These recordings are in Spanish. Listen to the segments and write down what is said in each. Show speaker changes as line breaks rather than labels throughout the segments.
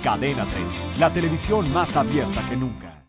Cadena 30, la televisión más abierta que nunca.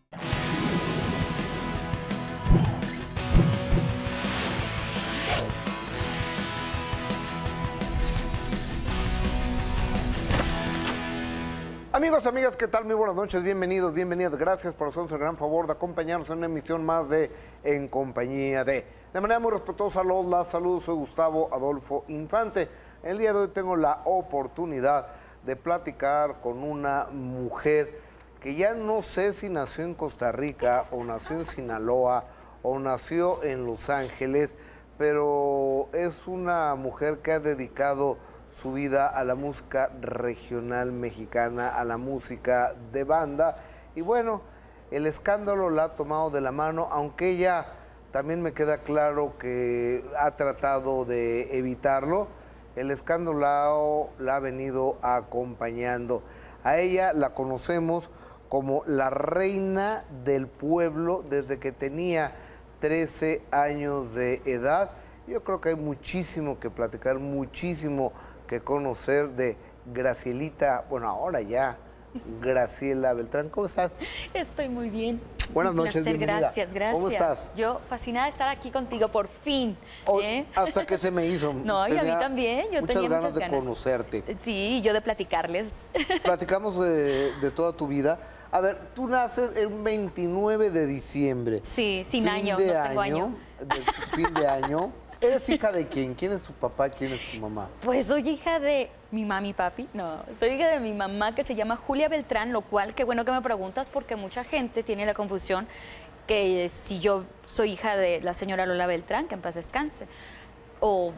Amigos, amigas, ¿qué tal? Muy buenas noches, bienvenidos, bienvenidas. Gracias por hacernos el gran favor de acompañarnos en una emisión más de En Compañía de. De manera muy respetuosa, los saludos, soy Gustavo Adolfo Infante. El día de hoy tengo la oportunidad de platicar con una mujer que ya no sé si nació en Costa Rica o nació en Sinaloa o nació en Los Ángeles, pero es una mujer que ha dedicado su vida a la música regional mexicana, a la música de banda. Y bueno, el escándalo la ha tomado de la mano, aunque ella también me queda claro que ha tratado de evitarlo. El escándalo la ha venido acompañando. A ella la conocemos como la reina del pueblo desde que tenía 13 años de edad. Yo creo que hay muchísimo que platicar, muchísimo que conocer de Gracielita, bueno, ahora ya, Graciela Beltrán. ¿Cómo estás?
Estoy muy bien.
Buenas noches, bienvenida.
Gracias, gracias.
¿Cómo estás?
Yo fascinada de estar aquí contigo, por fin.
Hasta que se me hizo.
No, y a mí también. Yo tenía
muchas ganas de conocerte.
Sí, yo de platicarles.
Platicamos de toda tu vida. A ver, tú naces el 29 de diciembre.
Sí, sin año, no tengo año.
Fin de año. ¿Eres hija de quién? ¿Quién es tu papá? ¿Quién es tu mamá?
Pues soy hija de mi mami y papi. No, soy hija de mi mamá, que se llama Julia Beltrán, lo cual, qué bueno que me preguntas, porque mucha gente tiene la confusión que si yo soy hija de la señora Lola Beltrán, que en paz descanse. O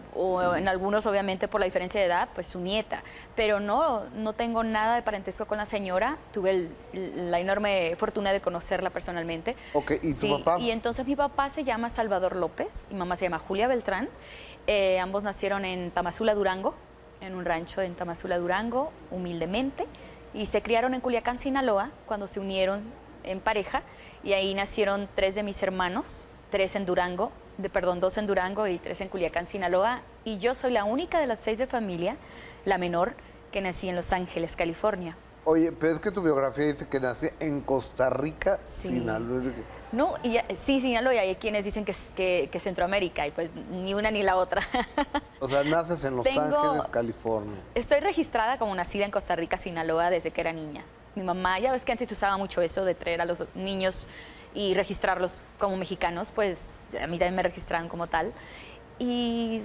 en algunos, obviamente, por la diferencia de edad, pues su nieta. Pero no tengo nada de parentesco con la señora. Tuve la enorme fortuna de conocerla personalmente.
Ok, ¿y tu papá?
Y entonces mi papá se llama Salvador López, mi mamá se llama Julia Beltrán. Ambos nacieron en Tamazula, Durango, en un rancho en Tamazula, Durango, humildemente. Y se criaron en Culiacán, Sinaloa, cuando se unieron en pareja. Y ahí nacieron 3 de mis hermanos, 2 en Durango y 3 en Culiacán, Sinaloa, y yo soy la única de las 6 de familia, la menor, que nací en Los Ángeles, California.
Oye, pero es que tu biografía dice que nací en Costa Rica,
Sí.
Sinaloa.
No, sí, Sinaloa, y hay quienes dicen que Centroamérica, y pues ni una ni la otra.
O sea, naces en Los Ángeles, California.
Estoy registrada como nacida en Costa Rica, Sinaloa, desde que era niña. Mi mamá, ya ves que antes usaba mucho eso de traer a los niños y registrarlos como mexicanos, pues a mí también me registraron como tal. Y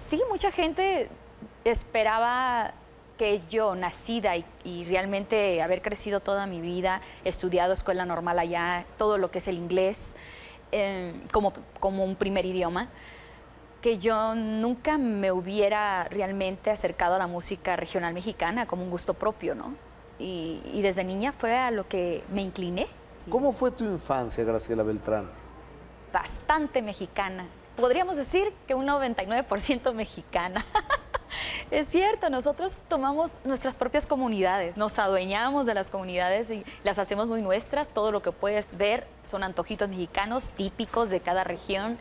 sí, mucha gente esperaba que yo, nacida y realmente haber crecido toda mi vida, estudiado escuela normal allá, todo lo que es el inglés como un primer idioma, que yo nunca me hubiera realmente acercado a la música regional mexicana como un gusto propio, ¿no? Y desde niña fue a lo que me incliné.
¿Cómo fue tu infancia, Graciela Beltrán?
Bastante mexicana. Podríamos decir que un 99% mexicana. Es cierto, nosotros tomamos nuestras propias comunidades, nos adueñamos de las comunidades y las hacemos muy nuestras. Todo lo que puedes ver son antojitos mexicanos típicos de cada región.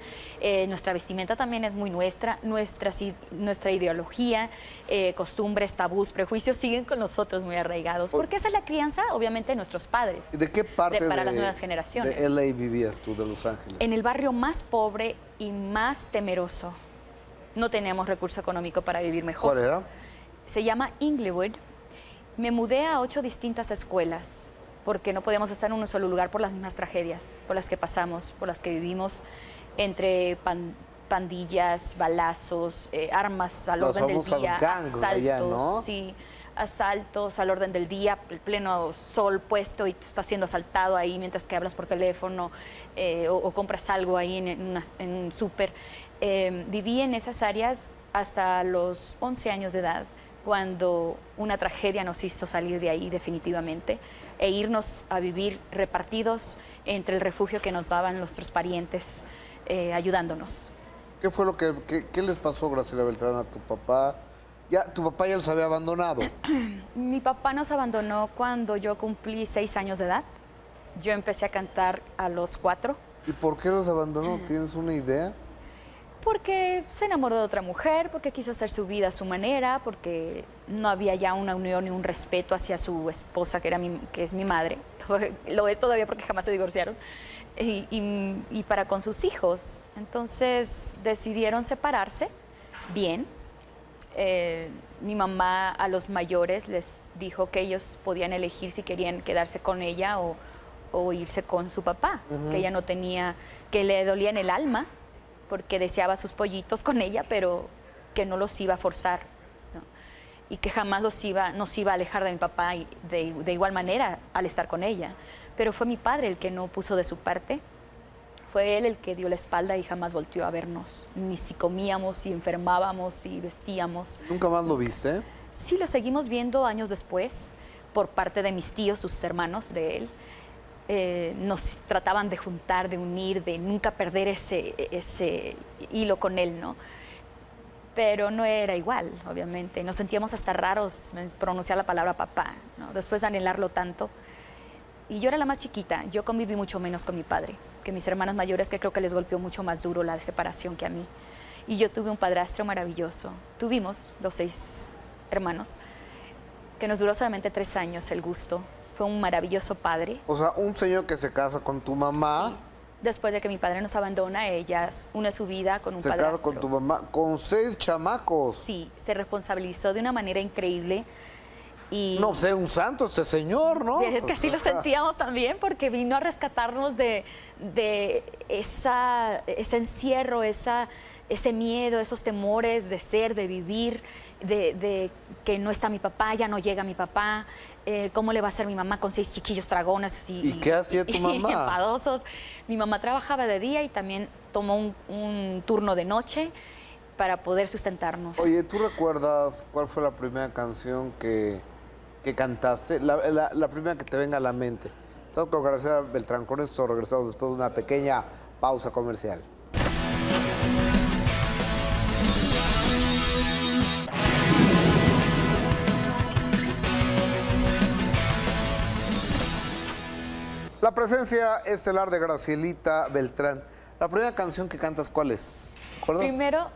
Nuestra vestimenta también es muy nuestra, nuestra ideología, costumbres, tabús, prejuicios siguen con nosotros muy arraigados. Porque esa es la crianza, obviamente, de nuestros padres.
¿De qué parte
para las nuevas generaciones?
de LA vivías tú, de Los Ángeles?
En el barrio más pobre y más temeroso. No teníamos recurso económico para vivir mejor.
¿Cuál era?
Se llama Inglewood. Me mudé a 8 distintas escuelas porque no podíamos estar en un solo lugar por las mismas tragedias por las que pasamos, por las que vivimos, entre pandillas, balazos, armas al orden del día,
gangs
asaltos,
allá, ¿no?
Sí, asaltos al orden del día, el pleno sol puesto y tú estás siendo asaltado ahí mientras que hablas por teléfono o compras algo ahí en un súper. Viví en esas áreas hasta los 11 años de edad, cuando una tragedia nos hizo salir de ahí definitivamente e irnos a vivir repartidos entre el refugio que nos daban nuestros parientes, ayudándonos.
¿Qué fue qué les pasó, Graciela Beltrán, a tu papá? ¿Tu papá ya los había abandonado?
Mi papá nos abandonó cuando yo cumplí 6 años de edad. Yo empecé a cantar a los 4.
¿Y por qué los abandonó? ¿Tienes una idea?
Porque se enamoró de otra mujer, porque quiso hacer su vida a su manera, porque no había ya una unión ni un respeto hacia su esposa, que es mi madre. Lo es todavía porque jamás se divorciaron. Y para con sus hijos. Entonces decidieron separarse. Bien. Mi mamá a los mayores les dijo que ellos podían elegir si querían quedarse con ella o irse con su papá, que ella no tenía, que le dolía en el alma porque deseaba sus pollitos con ella, pero que no los iba a forzar, ¿no? Y que jamás nos iba a alejar de mi papá y de igual manera al estar con ella. Pero fue mi padre el que no puso de su parte, fue él el que dio la espalda y jamás volteó a vernos, ni si comíamos, si enfermábamos, si vestíamos.
¿Nunca más lo viste?
Sí, lo seguimos viendo años después por parte de mis tíos, sus hermanos de él. Nos trataban de juntar, de unir, de nunca perder ese hilo con él, ¿no? Pero no era igual, obviamente. Nos sentíamos hasta raros en pronunciar la palabra papá, ¿no? Después de anhelarlo tanto. Y yo era la más chiquita, yo conviví mucho menos con mi padre que mis hermanas mayores, que creo que les golpeó mucho más duro la separación que a mí. Y yo tuve un padrastro maravilloso. Tuvimos los 6 hermanos, que nos duró solamente 3 años el gusto. Fue un maravilloso padre.
O sea, un señor que se casa con tu mamá.
Sí. Después de que mi padre nos abandona, ella une su vida con un padrastro.
Se casa con tu mamá, con 6 chamacos.
Sí, se responsabilizó de una manera increíble. Y
no sé, un santo este señor, ¿no?
es que así lo sentíamos también, porque vino a rescatarnos de ese encierro, ese miedo, esos temores de ser, de vivir, de que no está mi papá, ya no llega mi papá, cómo le va a ser mi mamá con 6 chiquillos dragones.
¿Y qué hacía tu mamá?
Enfadosos. Mi mamá trabajaba de día y también tomó un turno de noche para poder sustentarnos.
Oye, ¿tú recuerdas cuál fue la primera canción que cantaste? La primera que te venga a la mente. Estás con Graciela Beltrán, con esto regresamos después de una pequeña pausa comercial. La presencia estelar de Gracielita Beltrán. La primera canción que cantas, ¿cuál es? ¿Recuerdas?
Primero,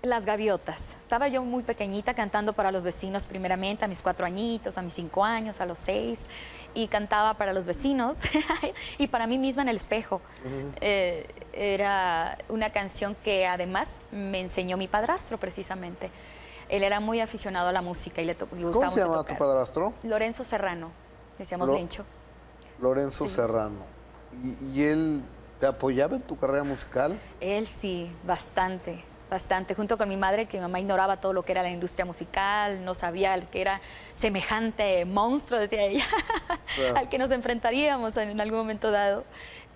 Las Gaviotas. Estaba yo muy pequeñita cantando para los vecinos primeramente, a mis 4 añitos, a mis 5 años, a los 6, y cantaba para los vecinos y para mí misma en el espejo. Era una canción que además me enseñó mi padrastro precisamente. Él era muy aficionado a la música y le gustaba.
¿Cómo se llama tu padrastro?
Lorenzo Serrano, decíamos Lencho.
Lorenzo
Sí.
Serrano. ¿Y él te apoyaba en tu carrera musical?
Él sí, bastante, bastante. Junto con mi madre, que mi mamá ignoraba todo lo que era la industria musical, no sabía el que era semejante monstruo, decía ella,
Claro.
al que nos enfrentaríamos en algún momento dado.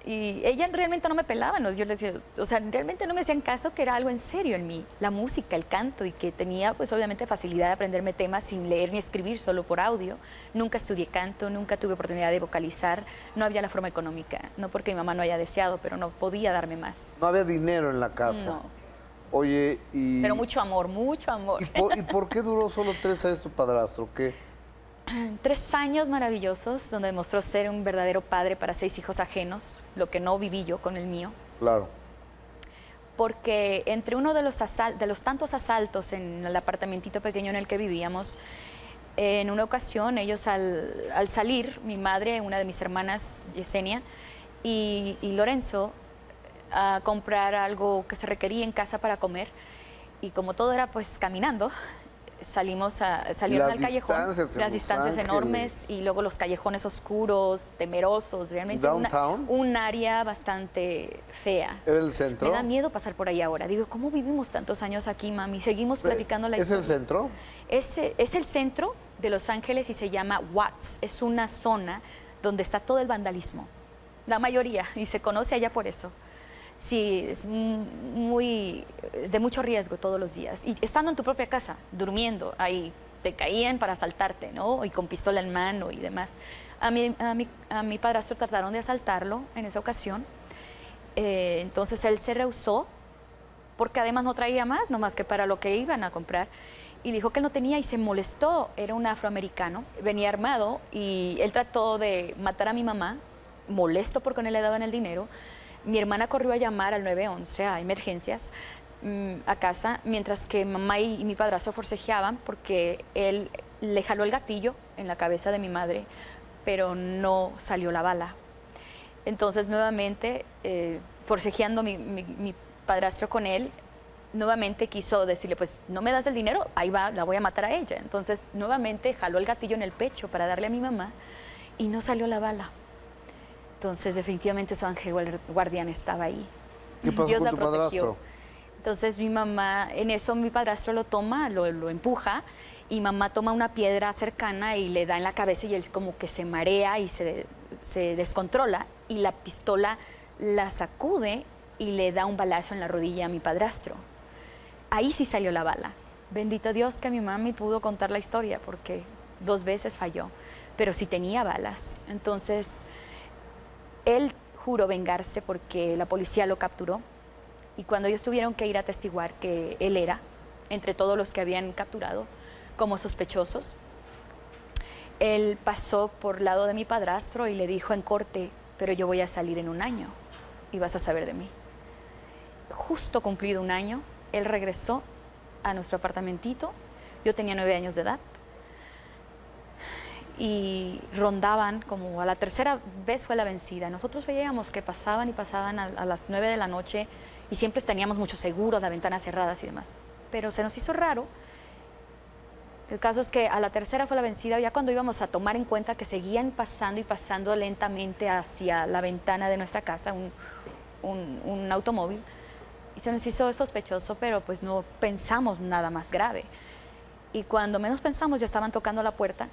Y ella realmente no me pelaba, ¿no? Yo le decía, o sea, realmente no me hacían caso que era algo en serio en mí, la música, el canto, y que tenía pues obviamente facilidad de aprenderme temas sin leer ni escribir, solo por audio. Nunca estudié canto, nunca tuve oportunidad de vocalizar, no había la forma económica, no porque mi mamá no haya deseado, pero no podía darme más.
No había dinero en la casa.
No.
Oye, y...
Pero mucho amor, mucho amor.
¿Y por qué duró solo 3 años tu padrastro? ¿Qué?
3 años maravillosos, donde demostró ser un verdadero padre para 6 hijos ajenos, lo que no viví yo con el mío.
Claro.
Porque entre uno de los tantos asaltos en el apartamentito pequeño en el que vivíamos, en una ocasión ellos al salir, mi madre, una de mis hermanas, Yesenia, y Lorenzo, a comprar algo que se requería en casa para comer, y como todo era pues caminando, salieron al callejón, las distancias enormes, y luego los callejones oscuros, temerosos, realmente un área bastante fea.
¿Era el centro?
Me da miedo pasar por ahí ahora. Digo, ¿cómo vivimos tantos años aquí, mami? Seguimos platicando la historia.
¿Es el centro?
Es el centro de Los Ángeles y se llama Watts. Es una zona donde está todo el vandalismo, la mayoría, y se conoce allá por eso. Sí, es de mucho riesgo todos los días. Y estando en tu propia casa, durmiendo, ahí te caían para asaltarte, ¿no? Y con pistola en mano y demás. A mi padrastro trataron de asaltarlo en esa ocasión. Entonces él se rehusó, porque además no traía más, nomás que para lo que iban a comprar. Y dijo que él no tenía y se molestó. Era un afroamericano, venía armado y él trató de matar a mi mamá, molesto porque no le daban el dinero. Mi hermana corrió a llamar al 911, a emergencias, a casa, mientras que mamá y mi padrastro forcejeaban porque él le jaló el gatillo en la cabeza de mi madre, pero no salió la bala. Entonces, nuevamente, forcejeando mi padrastro con él, nuevamente quiso decirle, pues, no me das el dinero, ahí va, la voy a matar a ella. Entonces, nuevamente jaló el gatillo en el pecho para darle a mi mamá y no salió la bala. Entonces, definitivamente su ángel guardián estaba ahí.
¿Qué pasó
Dios
con
la
tu
protegió.
padrastro?
Entonces mi mamá, en eso mi padrastro lo toma, lo empuja, y mamá toma una piedra cercana y le da en la cabeza y él como que se marea y se descontrola, y la pistola la sacude y le da un balazo en la rodilla a mi padrastro. Ahí sí salió la bala. Bendito Dios que mi mami pudo contar la historia porque 2 veces falló, pero sí tenía balas. Entonces él juró vengarse porque la policía lo capturó. Y cuando ellos tuvieron que ir a atestiguar que él era, entre todos los que habían capturado como sospechosos, él pasó por lado de mi padrastro y le dijo en corte, pero yo voy a salir en 1 año y vas a saber de mí. Justo cumplido 1 año, él regresó a nuestro apartamentito. Yo tenía 9 años de edad. Y rondaban, como a la 3.ª vez fue la vencida. Nosotros veíamos que pasaban y pasaban a las 9 de la noche y siempre teníamos mucho seguro, las ventanas cerradas y demás. Pero se nos hizo raro. El caso es que a la 3.ª fue la vencida, ya cuando íbamos a tomar en cuenta que seguían pasando y pasando lentamente hacia la ventana de nuestra casa, un automóvil, y se nos hizo sospechoso, pero pues no pensamos nada más grave. Y cuando menos pensamos ya estaban tocando la puerta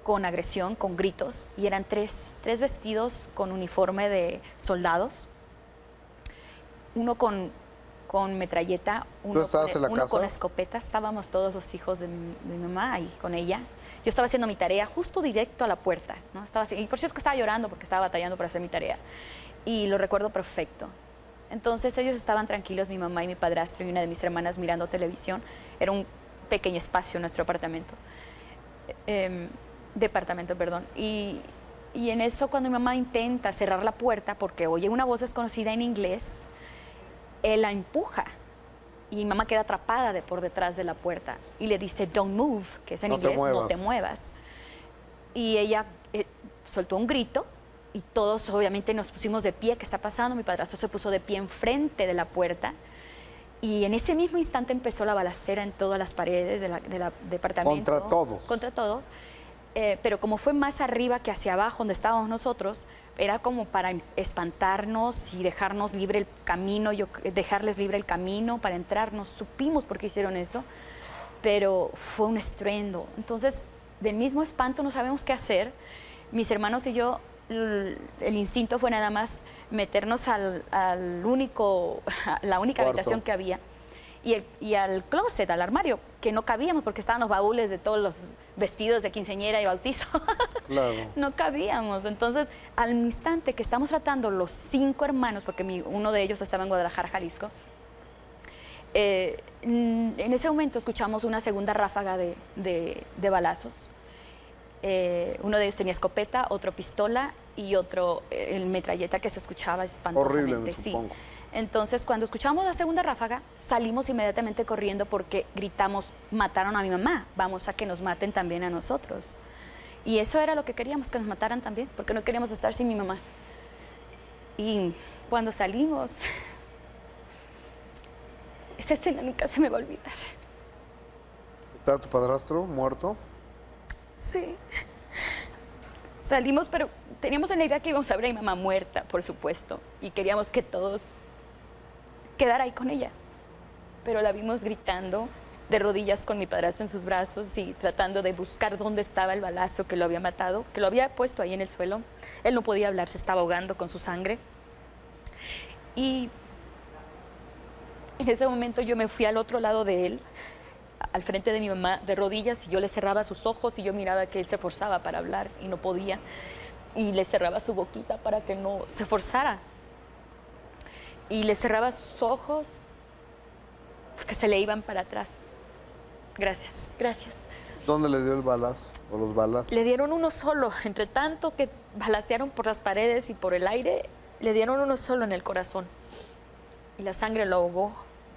con agresión, con gritos, y eran tres vestidos con uniforme de soldados, uno con metralleta, uno con escopeta. Estábamos todos los hijos de mi mamá ahí con ella. Yo estaba haciendo mi tarea justo directo a la puerta, ¿no? Y por cierto que estaba llorando porque estaba batallando para hacer mi tarea, y lo recuerdo perfecto. Entonces ellos estaban tranquilos, mi mamá y mi padrastro y una de mis hermanas mirando televisión. Era un pequeño espacio en nuestro departamento, perdón. Y en eso, cuando mi mamá intenta cerrar la puerta porque oye una voz desconocida en inglés, él la empuja y mi mamá queda atrapada por detrás de la puerta y le dice don't move, que es en inglés, no te muevas. Y ella soltó un grito y todos obviamente nos pusimos de pie. ¿Qué está pasando? Mi padrastro se puso de pie enfrente de la puerta y en ese mismo instante empezó la balacera en todas las paredes del departamento.
¿Contra todos?
Contra todos. Pero como fue más arriba que hacia abajo donde estábamos nosotros, era como para espantarnos y dejarnos libre el camino, dejarles libre el camino para entrar. No supimos por qué hicieron eso, pero fue un estruendo. Entonces, del mismo espanto no sabemos qué hacer. Mis hermanos y yo, el instinto fue nada más meternos a la única habitación que había y al closet, al armario, que no cabíamos porque estaban los baúles de todos los vestidos de quinceañera y bautizo.
Claro.
No cabíamos. Entonces, al instante que estamos tratando los 5 hermanos, porque uno de ellos estaba en Guadalajara, Jalisco, en ese momento escuchamos una segunda ráfaga de balazos. Uno de ellos tenía escopeta, otro pistola y otro el metralleta, que se escuchaba espantosamente.
Horrible, supongo.
Sí. Entonces, cuando escuchamos la segunda ráfaga, salimos inmediatamente corriendo porque gritamos, mataron a mi mamá, vamos a que nos maten también a nosotros. Y eso era lo que queríamos, que nos mataran también, porque no queríamos estar sin mi mamá. Y cuando salimos, esa escena nunca se me va a olvidar.
¿Está tu padrastro muerto?
Sí. Salimos, pero teníamos en la idea que íbamos a ver a mi mamá muerta, por supuesto, y queríamos que todos quedar ahí con ella, pero la vimos gritando de rodillas con mi padrastro en sus brazos y tratando de buscar dónde estaba el balazo que lo había matado, que lo había puesto ahí en el suelo. Él no podía hablar, se estaba ahogando con su sangre. Y en ese momento yo me fui al otro lado de él, al frente de mi mamá, de rodillas, y yo le cerraba sus ojos y yo miraba que él se forzaba para hablar y no podía, y le cerraba su boquita para que no se forzara. Y le cerraba sus ojos porque se le iban para atrás. Gracias, gracias.
¿Dónde le dio el balazo o los balazos?
Le dieron uno solo. Entre tanto que balacearon por las paredes y por el aire, le dieron uno solo en el corazón. Y la sangre lo ahogó.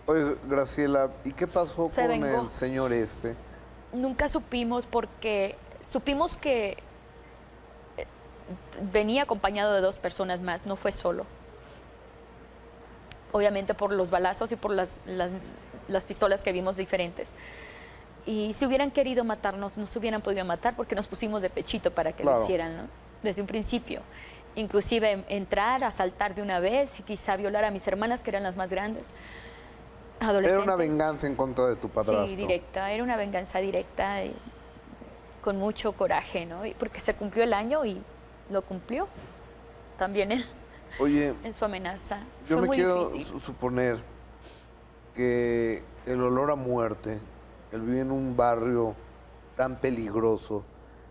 Oye, Graciela, ¿y qué pasó
Se
con
vengó.
el señor este?
Nunca supimos porque supimos que venía acompañado de 2 personas más, no fue solo. Obviamente por los balazos y por las pistolas que vimos diferentes. Y si hubieran querido matarnos, no se hubieran podido matar porque nos pusimos de pechito para que
Claro.
lo hicieran, ¿no? Desde un principio. Inclusive entrar, asaltar de una vez y quizá violar a mis hermanas, que eran las más grandes.
Era
Adolescentes.
una venganza en contra de tu padrastro.
Sí, directa, era una venganza directa, con mucho coraje, ¿no? Porque se cumplió el año y lo cumplió también él
Oye,
en su amenaza.
yo
Fue
me
muy
quiero
difícil.
suponer que el olor a muerte, el vivir en un barrio tan peligroso,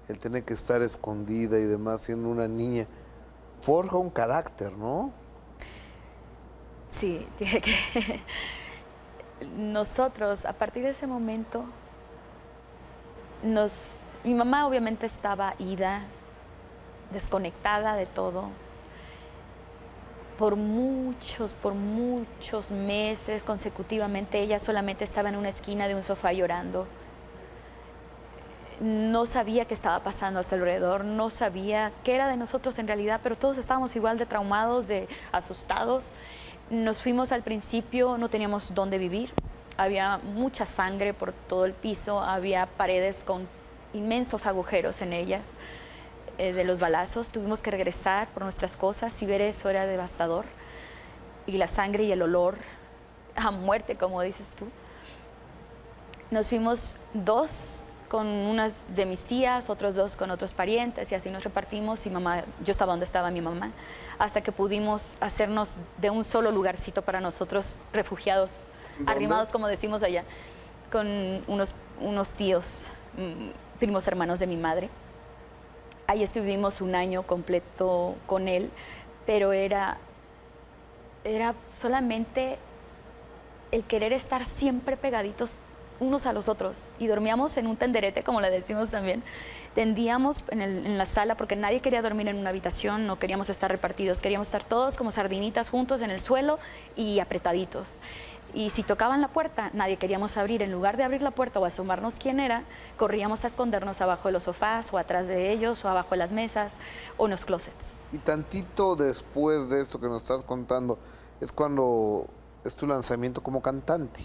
el tener que estar escondida y demás siendo una niña, forja un carácter, ¿no?
Sí, tiene que... Nosotros, a partir de ese momento, mi mamá obviamente estaba ida, desconectada de todo. Por muchos meses consecutivamente, ella solamente estaba en una esquina de un sofá llorando. No sabía qué estaba pasando a su alrededor, no sabía qué era de nosotros en realidad, pero todos estábamos igual de traumados, de asustados. Nos fuimos al principio, no teníamos dónde vivir, había mucha sangre por todo el piso, había paredes con inmensos agujeros en ellas de los balazos. Tuvimos que regresar por nuestras cosas y ver eso era devastador. Y la sangre y el olor a muerte, como dices tú. Nos fuimos 2 con unas de mis tías, otros 2 con otros parientes y así nos repartimos y yo estaba donde estaba mi mamá, hasta que pudimos hacernos de un solo lugarcito para nosotros, refugiados,
¿Dónde?
arrimados como decimos allá, con unos tíos, primos hermanos de mi madre. Ahí estuvimos un año completo con él, pero era solamente el querer estar siempre pegaditos unos a los otros y dormíamos en un tenderete, como le decimos también. Tendíamos en la sala porque nadie quería dormir en una habitación, no queríamos estar repartidos, queríamos estar todos como sardinitas juntos en el suelo y apretaditos. Y si tocaban la puerta, nadie queríamos abrir. En lugar de abrir la puerta o asomarnos quién era, corríamos a escondernos abajo de los sofás o atrás de ellos o abajo de las mesas o en los closets.
Y tantito después de esto que nos estás contando, es cuando es tu lanzamiento como cantante.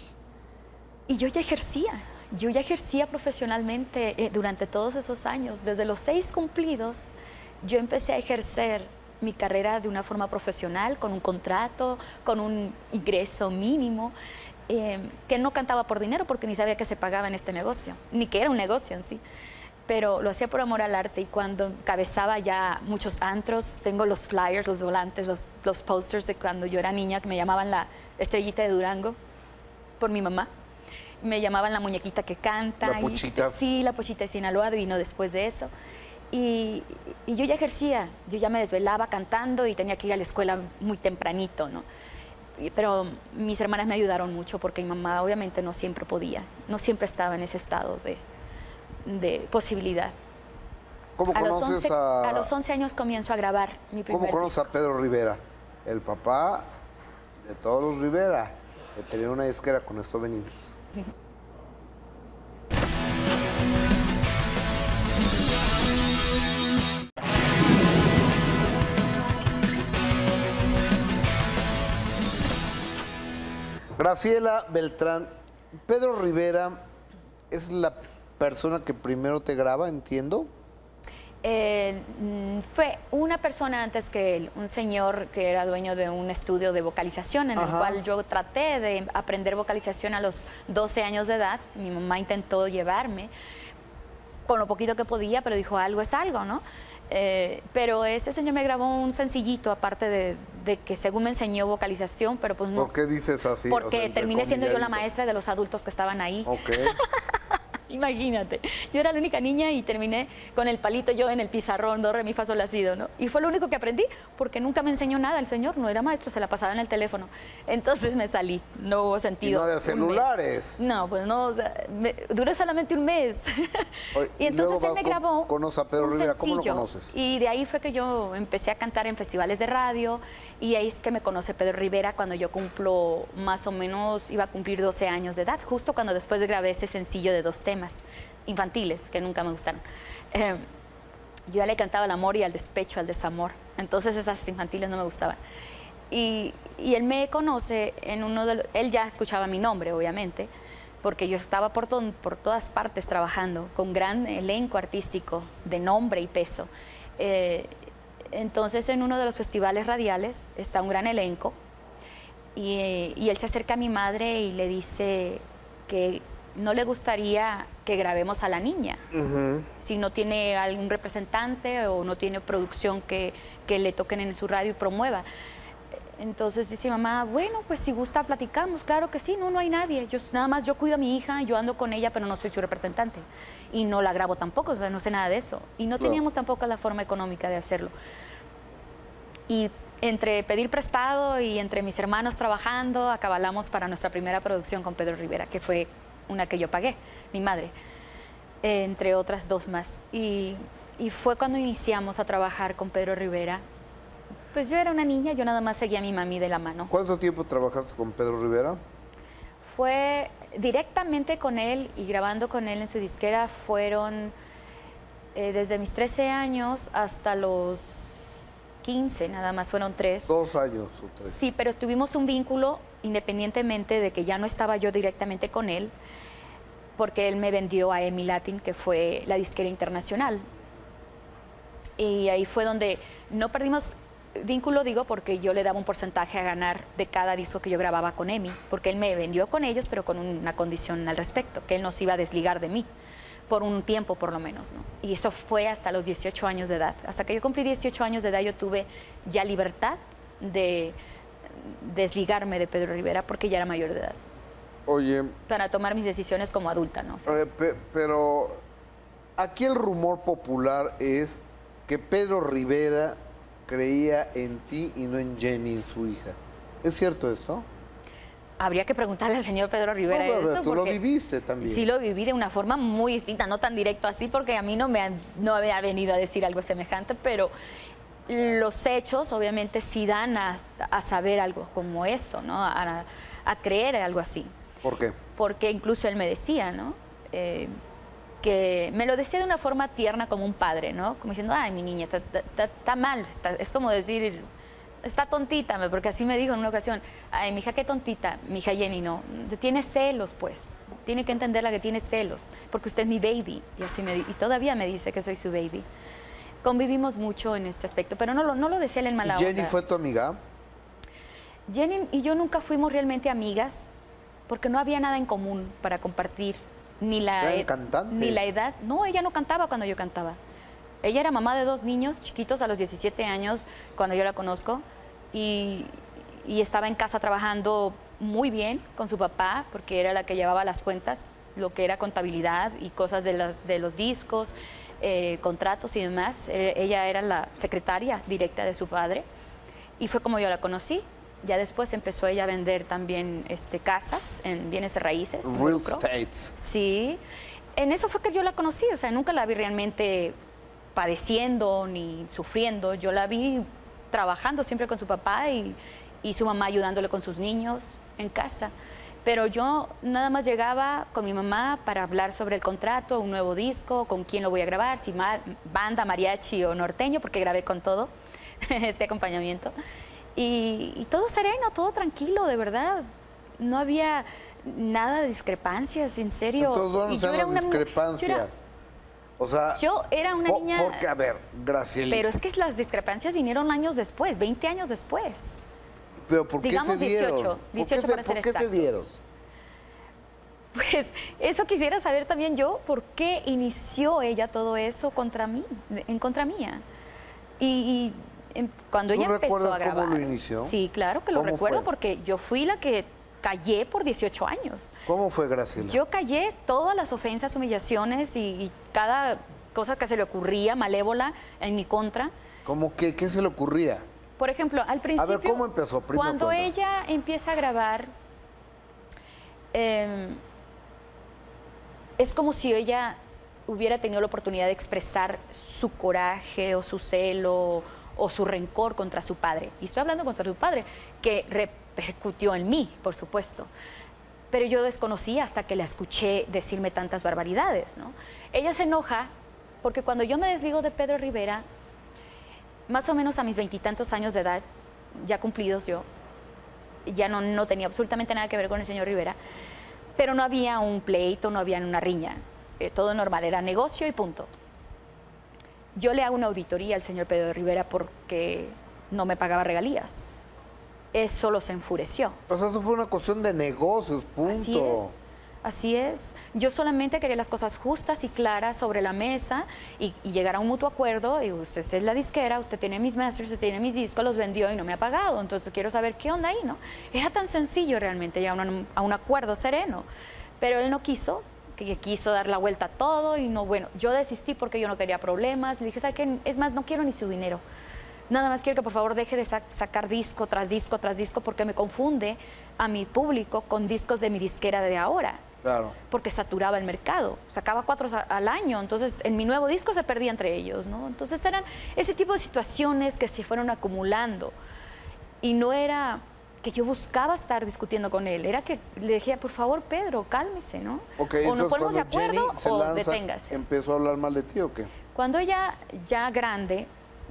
Y yo ya ejercía profesionalmente durante todos esos años. Desde los 6 cumplidos, yo empecé a ejercer mi carrera de una forma profesional, con un contrato, con un ingreso mínimo, que no cantaba por dinero porque ni sabía que se pagaba en este negocio, ni que era un negocio en sí. Pero lo hacía por amor al arte y cuando encabezaba ya muchos antros, tengo los flyers, los volantes, los posters de cuando yo era niña, que me llamaban la estrellita de Durango por mi mamá. Me llamaban la muñequita que canta.
La Pochita.
Sí, la Pochita de Sinaloa vino después de eso. Y yo ya ejercía, yo ya me desvelaba cantando y tenía que ir a la escuela muy tempranito, ¿no? Pero mis hermanas me ayudaron mucho porque mi mamá obviamente no siempre podía, no siempre estaba en ese estado de posibilidad.
¿Cómo conoces
a los 11 años comienzo a grabar mi primer
¿Cómo conoces a Pedro Rivera? El papá de todos los Rivera, que tenía una disquera, con esto venimos. Graciela Beltrán, Pedro Rivera es la persona que primero te graba, entiendo.
Fue una persona antes que él, un señor que era dueño de un estudio de vocalización en el cual yo traté de aprender vocalización a los 12 años de edad. Mi mamá intentó llevarme con lo poquito que podía, pero dijo algo es algo, ¿no? Pero ese señor me grabó un sencillito, aparte de que según me enseñó vocalización, pero pues no.
¿Por qué dices así?
Porque
O sea,
terminé siendo yo la
entrecomilladito.
maestra de los adultos que estaban ahí.
Ok.
Imagínate, yo era la única niña y terminé con el palito yo en el pizarrón, do, re, mi, fa, sol, la, si, do, ¿no? Y fue lo único que aprendí, porque nunca me enseñó nada el señor, no era maestro, se la pasaba en el teléfono. Entonces me salí, no hubo sentido.
Y no había celulares.
No, pues no, o sea, duró solamente un mes. Y entonces él me grabó
conoce a Pedro Rivera, ¿cómo lo conoces?
Y de ahí fue que yo empecé a cantar en festivales de radio, y ahí es que me conoce Pedro Rivera cuando yo cumplo más o menos, iba a cumplir 12 años de edad, justo cuando después grabé ese sencillo de 2 temas infantiles que nunca me gustaron. Yo ya le cantaba al amor y al despecho, al desamor, entonces esas infantiles no me gustaban. Y él me conoce en uno de los, él ya escuchaba mi nombre, obviamente, porque yo estaba por todas partes trabajando, con gran elenco artístico de nombre y peso. Entonces, en uno de los festivales radiales está un gran elenco y él se acerca a mi madre y le dice que no le gustaría que grabemos a la niña, si no tiene algún representante o no tiene producción que le toquen en su radio y promueva. Entonces dice mamá, bueno, pues si gusta platicamos, claro que sí, no hay nadie, nada más yo cuido a mi hija, yo ando con ella, pero no soy su representante y no la grabo tampoco, o sea, no sé nada de eso y no teníamos tampoco la forma económica de hacerlo. Y entre pedir prestado y entre mis hermanos trabajando, acabalamos para nuestra primera producción con Pedro Rivera, que fue una que yo pagué, mi madre, entre otras 2 más. Y fue cuando iniciamos a trabajar con Pedro Rivera. Pues yo era una niña, yo nada más seguía a mi mami de la mano.
¿Cuánto tiempo trabajaste con Pedro Rivera?
Fue directamente con él y grabando con él en su disquera, fueron desde mis 13 años hasta los 15, nada más fueron 3.
2 años o 3.
Sí, pero tuvimos un vínculo independientemente de que ya no estaba yo directamente con él, porque él me vendió a EMI Latin, que fue la disquera internacional. Y ahí fue donde no perdimos vínculo, digo, porque yo le daba un porcentaje a ganar de cada disco que yo grababa con EMI, porque él me vendió con ellos, pero con una condición al respecto, que él no se iba a desligar de mí, por un tiempo por lo menos, ¿no? Y eso fue hasta los 18 años de edad. Hasta que yo cumplí 18 años de edad, yo tuve ya libertad de desligarme de Pedro Rivera, porque ya era mayor de edad.
Oye...
Para tomar mis decisiones como adulta, ¿no? O sea,
pero aquí el rumor popular es que Pedro Rivera creía en ti y no en Jenny, en su hija. ¿Es cierto esto?
habría que preguntarle al señor Pedro Rivera
no,
eso.
Tú lo viviste también.
Sí lo viví de una forma muy distinta, no tan directo así, porque a mí no había venido a decir algo semejante, pero los hechos obviamente sí dan a saber algo como eso, ¿no? A creer algo así.
¿Por qué?
Porque incluso él me decía, ¿no? Que me lo decía de una forma tierna como un padre, ¿no? Como diciendo, ay, mi niña, está mal, es como decir, está tontita, porque así me dijo en una ocasión, ay, mi hija, qué tontita, mi hija Jenny, no, tiene celos, pues, tiene que entenderla que tiene celos, porque usted es mi baby, y así y todavía me dice que soy su baby. Convivimos mucho en este aspecto, pero no lo decía él en mala onda.
¿Y Jenny fue tu amiga?
Jenny y yo nunca fuimos realmente amigas, porque no había nada en común para compartir. Ni la edad. No, ella no cantaba cuando yo cantaba. Ella era mamá de 2 niños chiquitos a los 17 años cuando yo la conozco y estaba en casa trabajando muy bien con su papá porque era la que llevaba las cuentas, lo que era contabilidad y cosas de los discos, contratos y demás. Ella era la secretaria directa de su padre y fue como yo la conocí. Ya después empezó ella a vender también casas en bienes de raíces.
Real estate.
Sí. En eso fue que yo la conocí. O sea, nunca la vi realmente padeciendo ni sufriendo. Yo la vi trabajando siempre con su papá y su mamá ayudándole con sus niños en casa. Pero yo nada más llegaba con mi mamá para hablar sobre el contrato, un nuevo disco, con quién lo voy a grabar, si banda, mariachi o norteño, porque grabé con todo este acompañamiento. Y todo sereno, todo tranquilo, de verdad. No había nada de discrepancias, en serio.
Entonces, ¿dónde eran las discrepancias? O sea,
yo era una niña...
Porque, a ver, Gracielita.
Pero es que las discrepancias vinieron años después, 20 años después.
¿Pero por qué se dieron?
18 para ser exactos. ¿Por qué se dieron? Pues eso quisiera saber también yo, ¿por qué inició ella todo eso contra mí, en contra mía? Cuando ella empezó a grabar.
¿Cómo lo inició?
Sí, claro que lo recuerdo porque yo fui la que callé por 18 años.
¿Cómo fue, Graciela?
Yo callé todas las ofensas, humillaciones y cada cosa que se le ocurría malévola en mi contra.
¿Cómo que qué se le ocurría?
Por ejemplo, al principio...
A ver, ¿cómo empezó? Primero
cuando
cuenta.
ella empieza a grabar, es como si ella hubiera tenido la oportunidad de expresar su coraje o su celo o su rencor contra su padre. Y estoy hablando contra su padre, que repercutió en mí, por supuesto. Pero yo desconocía hasta que la escuché decirme tantas barbaridades, ¿no? Ella se enoja porque cuando yo me desligo de Pedro Rivera, más o menos a mis 20 y tantos años de edad, ya cumplidos yo, ya no tenía absolutamente nada que ver con el señor Rivera, pero no había un pleito, no había una riña, todo normal, era negocio y punto. Yo le hago una auditoría al señor Pedro Rivera porque no me pagaba regalías. Eso solo se enfureció.
O sea, eso fue una cuestión de negocios, punto.
Así es. Así es. Yo solamente quería las cosas justas y claras sobre la mesa y llegar a un mutuo acuerdo. Y usted es la disquera, usted tiene mis masters, usted tiene mis discos, los vendió y no me ha pagado. Entonces quiero saber qué onda ahí, ¿no? Era tan sencillo realmente llegar a un acuerdo sereno. Pero él no quiso, que quiso dar la vuelta a todo y no, bueno, yo desistí porque yo no quería problemas. Le dije, ¿sabe qué? Es más, no quiero ni su dinero. Nada más quiero que por favor deje de sacar disco tras disco tras disco porque me confunde a mi público con discos de mi disquera de ahora.
Claro.
Porque saturaba el mercado, sacaba 4 al año, entonces en mi nuevo disco se perdía entre ellos, ¿no? Entonces eran ese tipo de situaciones que se fueron acumulando y no era que yo buscaba estar discutiendo con él, era que le dije, por favor, Pedro, cálmese, ¿no?
Okay,
o nos ponemos de
Jenny
acuerdo
se
o
lanza,
deténgase.
¿empezó a hablar mal de ti o qué?
Cuando ella ya grande,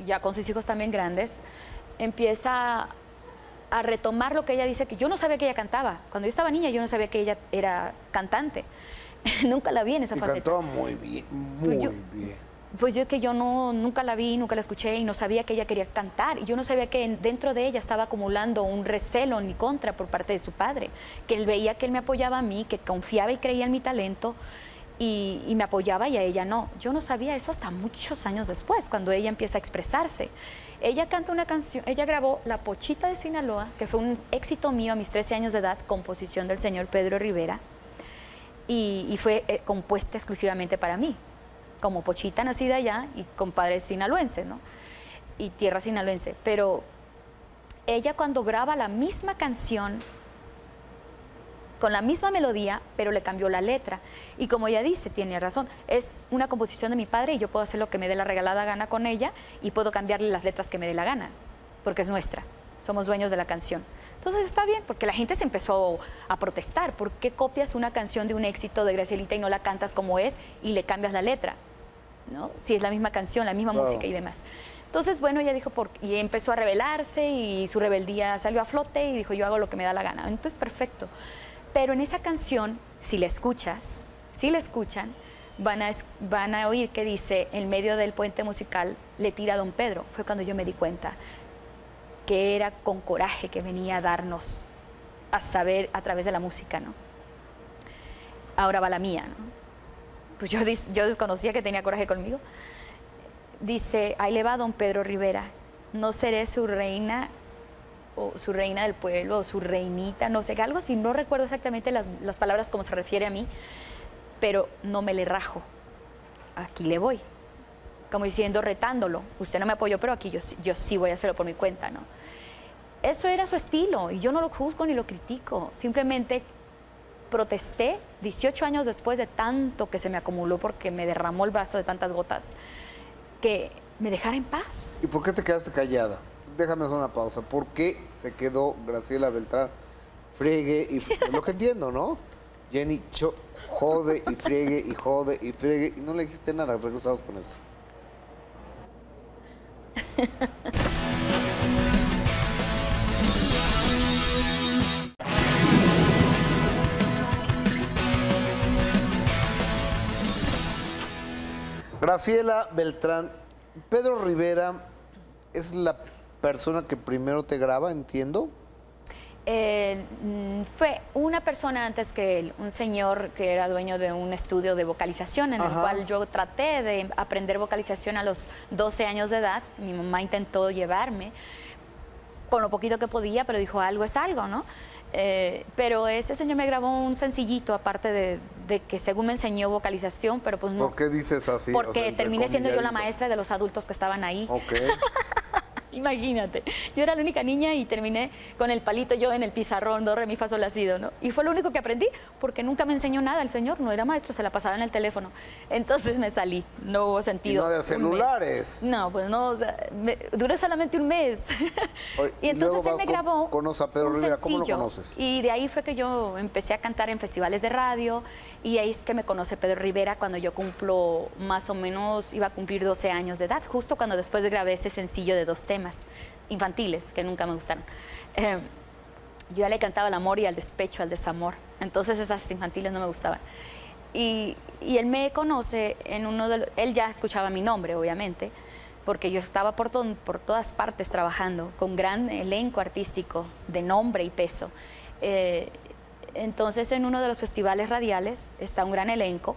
ya con sus hijos también grandes, empieza a retomar lo que ella dice, que yo no sabía que ella cantaba. Cuando yo estaba niña yo no sabía que ella era cantante. Nunca la vi en esa faceta.
Cantaba muy bien, muy bien.
Pues yo nunca la vi, nunca la escuché y no sabía que ella quería cantar. Y yo no sabía que dentro de ella estaba acumulando un recelo en mi contra por parte de su padre. Que él veía que él me apoyaba a mí, que confiaba y creía en mi talento y me apoyaba y a ella no. Yo no sabía eso hasta muchos años después, cuando ella empieza a expresarse. Ella canta una canción, ella grabó La Pochita de Sinaloa, que fue un éxito mío a mis 13 años de edad, composición del señor Pedro Rivera, y fue compuesta exclusivamente para mí, como pochita nacida allá y con padres sinaloenses, ¿no? Y tierra sinaloense. Pero ella cuando graba la misma canción, con la misma melodía, pero le cambió la letra. Y como ella dice, tiene razón, es una composición de mi padre y yo puedo hacer lo que me dé la regalada gana con ella y puedo cambiarle las letras que me dé la gana, porque es nuestra, somos dueños de la canción. Entonces está bien, porque la gente se empezó a protestar. ¿Por qué copias una canción de un éxito de Gracielita y no la cantas como es y le cambias la letra? ¿No? Si es la misma canción, la misma música y demás. Entonces, bueno, ella dijo, y empezó a rebelarse y su rebeldía salió a flote y dijo, yo hago lo que me da la gana. Entonces, perfecto. Pero en esa canción, si la escuchan, van a oír que dice, en medio del puente musical, le tira a don Pedro. Fue cuando yo me di cuenta que era con coraje que venía a darnos a saber a través de la música, ¿no? Ahora va la mía, ¿no? Pues yo desconocía que tenía coraje conmigo. Dice, ahí le va don Pedro Rivera, no seré su reina o su reina del pueblo, o su reinita, no sé, algo así, no recuerdo exactamente las palabras como se refiere a mí, pero no me le rajo, aquí le voy, como diciendo, retándolo, usted no me apoyó, pero aquí yo sí voy a hacerlo por mi cuenta, ¿no? Eso era su estilo, y yo no lo juzgo ni lo critico, simplemente protesté 18 años después de tanto que se me acumuló porque me derramó el vaso de tantas gotas, que me dejara en paz.
¿Y por qué te quedaste callada? Déjame hacer una pausa. ¿Por qué se quedó Graciela Beltrán friegue y friegue? Lo que entiendo, ¿no? Jenny jode y friegue y jode y friegue y no le dijiste nada. Regresamos con esto. Graciela Beltrán, Pedro Rivera es la persona que primero te graba, entiendo.
Fue una persona antes que él, un señor que era dueño de un estudio de vocalización en el cual yo traté de aprender vocalización a los 12 años de edad. Mi mamá intentó llevarme con lo poquito que podía, pero dijo, algo es algo, ¿no? Pero ese señor me grabó un sencillito, aparte de que según me enseñó vocalización, pero pues no.
¿Por qué dices así?
Porque
O sea,
terminé siendo yo la
entrecomilladito.
maestra de los adultos que estaban ahí.
Ok.
Imagínate, yo era la única niña y terminé con el palito yo en el pizarrón, do, re, mi, fa, sol, la, si, do, ¿no? Y fue lo único que aprendí, porque nunca me enseñó nada el señor, no era maestro, se la pasaba en el teléfono. Entonces me salí, no hubo
Y
sentido.
no había
un mes.
celulares.
No, pues no, o sea, duró solamente un mes.
Oye,
Y entonces
luego
él me
vas
grabó
conoces a Pedro
un
Rivera, ¿cómo lo
sencillo,
conoces?
y de ahí fue que yo empecé a cantar en festivales de radio, y ahí es que me conoce Pedro Rivera cuando yo cumplo más o menos, iba a cumplir 12 años de edad, justo cuando después grabé ese sencillo de 2 temas infantiles que nunca me gustaron. Yo ya le cantaba al amor y al despecho, al desamor, entonces esas infantiles no me gustaban. Y él me conoce en uno de los, él ya escuchaba mi nombre, obviamente, porque yo estaba por todas partes trabajando, con gran elenco artístico de nombre y peso. Entonces, en uno de los festivales radiales está un gran elenco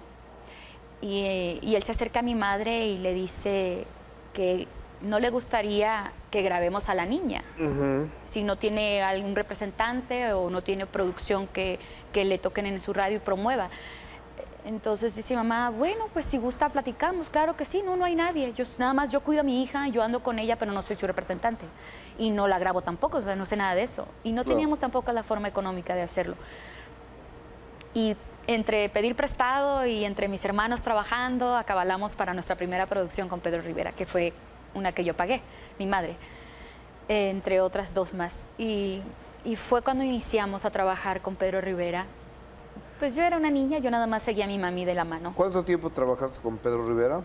y él se acerca a mi madre y le dice que no le gustaría que grabemos a la niña, si no tiene algún representante o no tiene producción que le toquen en su radio y promueva. Entonces dice mamá, bueno, pues si gusta platicamos, claro que sí, no hay nadie. Nada más yo cuido a mi hija, yo ando con ella, pero no soy su representante. Y no la grabo tampoco, o sea, no sé nada de eso. Y no teníamos tampoco la forma económica de hacerlo. Y entre pedir prestado y entre mis hermanos trabajando, acabalamos para nuestra primera producción con Pedro Rivera, que fue una que yo pagué, mi madre, entre otras 2 más. Y fue cuando iniciamos a trabajar con Pedro Rivera. Pues yo era una niña, yo nada más seguía a mi mami de la mano.
¿Cuánto tiempo trabajaste con Pedro Rivera?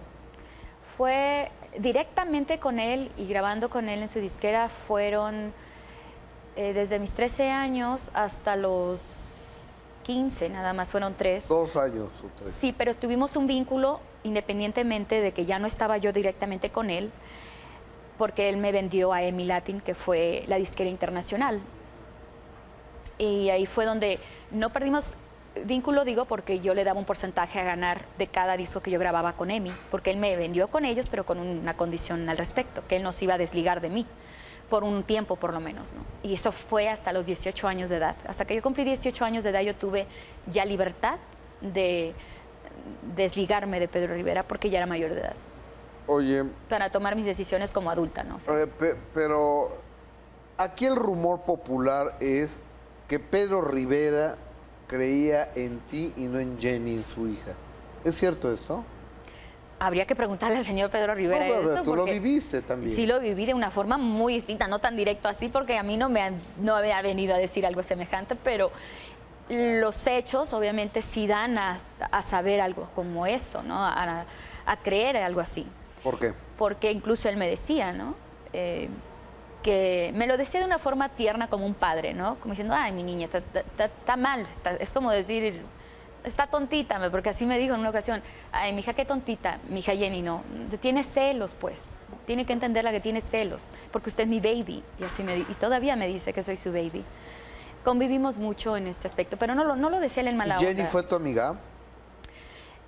Fue directamente con él y grabando con él en su disquera, fueron desde mis 13 años hasta los 15, nada más fueron 3.
2 años o 3.
Sí, pero tuvimos un vínculo independientemente de que ya no estaba yo directamente con él, porque él me vendió a EMI Latin, que fue la disquera internacional. Y ahí fue donde no perdimos vínculo, digo, porque yo le daba un porcentaje a ganar de cada disco que yo grababa con EMI, porque él me vendió con ellos, pero con una condición al respecto, que él no se iba a desligar de mí, por un tiempo por lo menos, ¿no? Y eso fue hasta los 18 años de edad. Hasta que yo cumplí 18 años de edad, yo tuve ya libertad de desligarme de Pedro Rivera, porque ya era mayor de edad.
Oye,
Para tomar mis decisiones como adulta, ¿no? O sea,
pero aquí el rumor popular es que Pedro Rivera creía en ti y no en Jenny, en su hija. ¿Es cierto esto?
habría que preguntarle al señor Pedro Rivera
No, pero
eso.
tú lo
porque
viviste también.
Sí lo viví de una forma muy distinta, no tan directo así, porque a mí no me había venido a decir algo semejante, pero los hechos obviamente sí dan a saber algo como eso, ¿no? A creer algo así.
¿Por qué?
Porque incluso él me decía, ¿no? Que me lo decía de una forma tierna como un padre, ¿no? Como diciendo, ay, mi niña, está mal, es como decir, está tontita, porque así me dijo en una ocasión, ay, mi hija, qué tontita, mi hija Jenny, no, tiene celos, pues, tiene que entenderla que tiene celos, porque usted es mi baby, y así y todavía me dice que soy su baby. Convivimos mucho en este aspecto, pero no lo decía él en mala
¿Y Jenny
onda.
fue tu amiga?